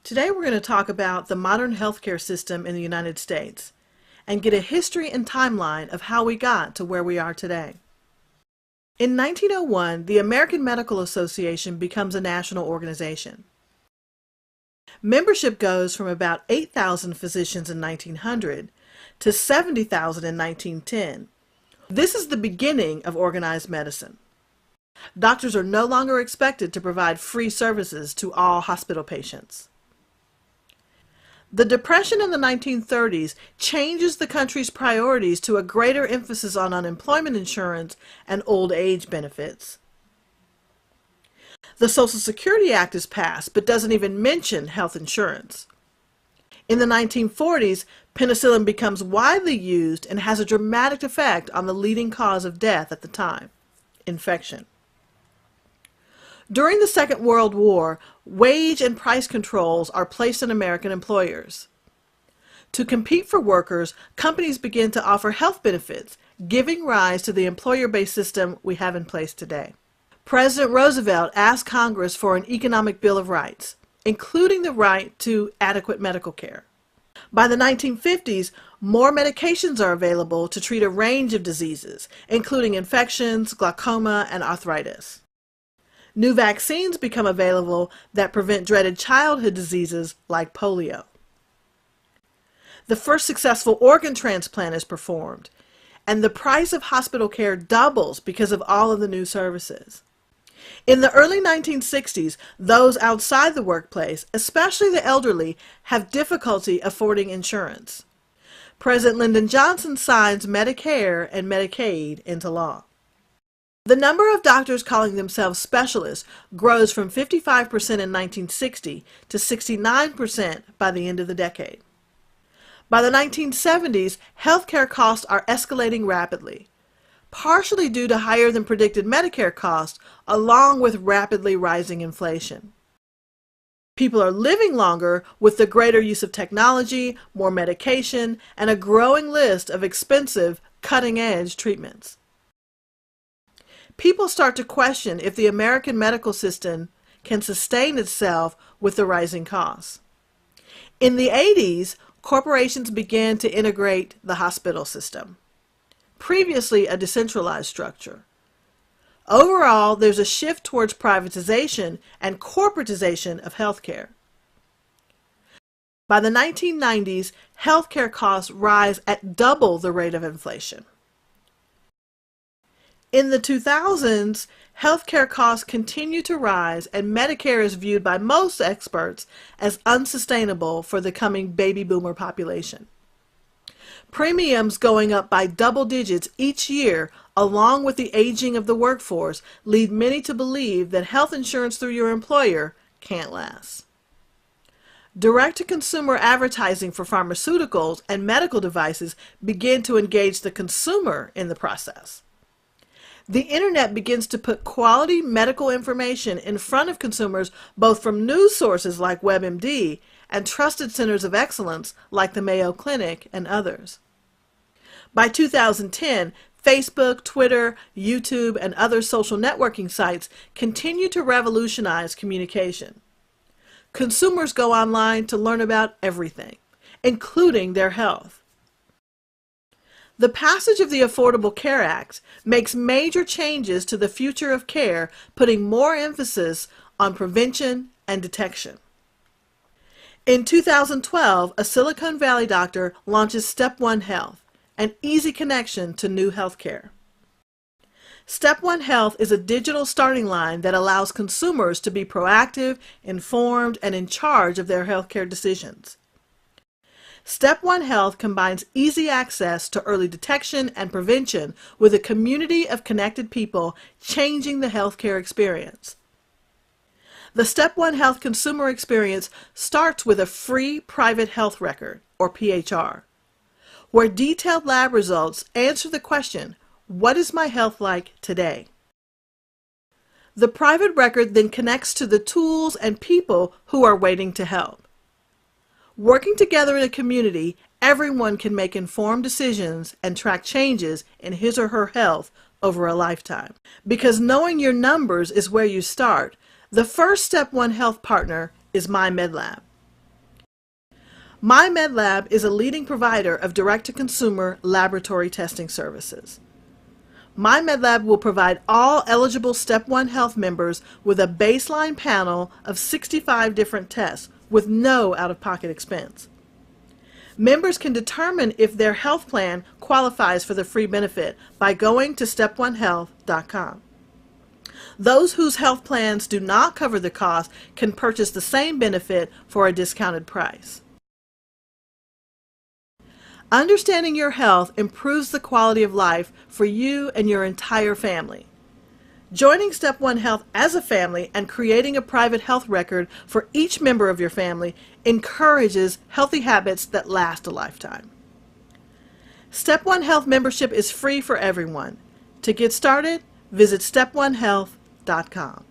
Today we're going to talk about the modern healthcare system in the United States and get a history and timeline of how we got to where we are today. In 1901, the American Medical Association becomes a national organization. Membership goes from about 8,000 physicians in 1900 to 70,000 in 1910. This is the beginning of organized medicine. Doctors are no longer expected to provide free services to all hospital patients. The Depression in the 1930s changes the country's priorities to a greater emphasis on unemployment insurance and old age benefits. The Social Security Act is passed, but doesn't even mention health insurance. In the 1940s, penicillin becomes widely used and has a dramatic effect on the leading cause of death at the time, infection. During the Second World War, wage and price controls are placed on American employers. To compete for workers, companies begin to offer health benefits, giving rise to the employer-based system we have in place today. President Roosevelt asked Congress for an economic bill of rights, including the right to adequate medical care. By the 1950s, more medications are available to treat a range of diseases, including infections, glaucoma, and arthritis. New vaccines become available that prevent dreaded childhood diseases like polio. The first successful organ transplant is performed, and the price of hospital care doubles because of all of the new services. In the early 1960s, those outside the workplace, especially the elderly, have difficulty affording insurance. President Lyndon Johnson signs Medicare and Medicaid into law. The number of doctors calling themselves specialists grows from 55% in 1960 to 69% by the end of the decade. By the 1970s, healthcare costs are escalating rapidly, partially due to higher than predicted Medicare costs, along with rapidly rising inflation. People are living longer with the greater use of technology, more medication, and a growing list of expensive, cutting-edge treatments. People start to question if the American medical system can sustain itself with the rising costs. In the 80s, corporations began to integrate the hospital system, previously a decentralized structure. Overall, there's a shift towards privatization and corporatization of healthcare. By the 1990s, healthcare costs rise at double the rate of inflation. In the 2000s, healthcare costs continue to rise, and Medicare is viewed by most experts as unsustainable for the coming baby boomer population. Premiums going up by double digits each year, along with the aging of the workforce, lead many to believe that health insurance through your employer can't last. Direct-to-consumer advertising for pharmaceuticals and medical devices begin to engage the consumer in the process. The internet begins to put quality medical information in front of consumers, both from news sources like WebMD and trusted centers of excellence like the Mayo Clinic and others. By 2010, Facebook, Twitter, YouTube, and other social networking sites continue to revolutionize communication. Consumers go online to learn about everything, including their health. The passage of the Affordable Care Act makes major changes to the future of care, putting more emphasis on prevention and detection. In 2012, a Silicon Valley doctor launches Step One Health, an easy connection to new healthcare. Step One Health is a digital starting line that allows consumers to be proactive, informed, and in charge of their healthcare decisions. Step One Health combines easy access to early detection and prevention with a community of connected people, changing the healthcare experience. The Step One Health consumer experience starts with a free private health record, or PHR, where detailed lab results answer the question, what is my health like today? The private record then connects to the tools and people who are waiting to help. Working together in a community, everyone can make informed decisions and track changes in his or her health over a lifetime. Because knowing your numbers is where you start, the first Step One Health partner is MyMedLab. MyMedLab is a leading provider of direct-to-consumer laboratory testing services. MyMedLab will provide all eligible Step 1 Health members with a baseline panel of 65 different tests with no out-of-pocket expense. Members can determine if their health plan qualifies for the free benefit by going to step1health.com. Those whose health plans do not cover the cost can purchase the same benefit for a discounted price. Understanding your health improves the quality of life for you and your entire family. Joining Step 1 Health as a family and creating a private health record for each member of your family encourages healthy habits that last a lifetime. Step 1 Health membership is free for everyone. To get started, visit step1health.com.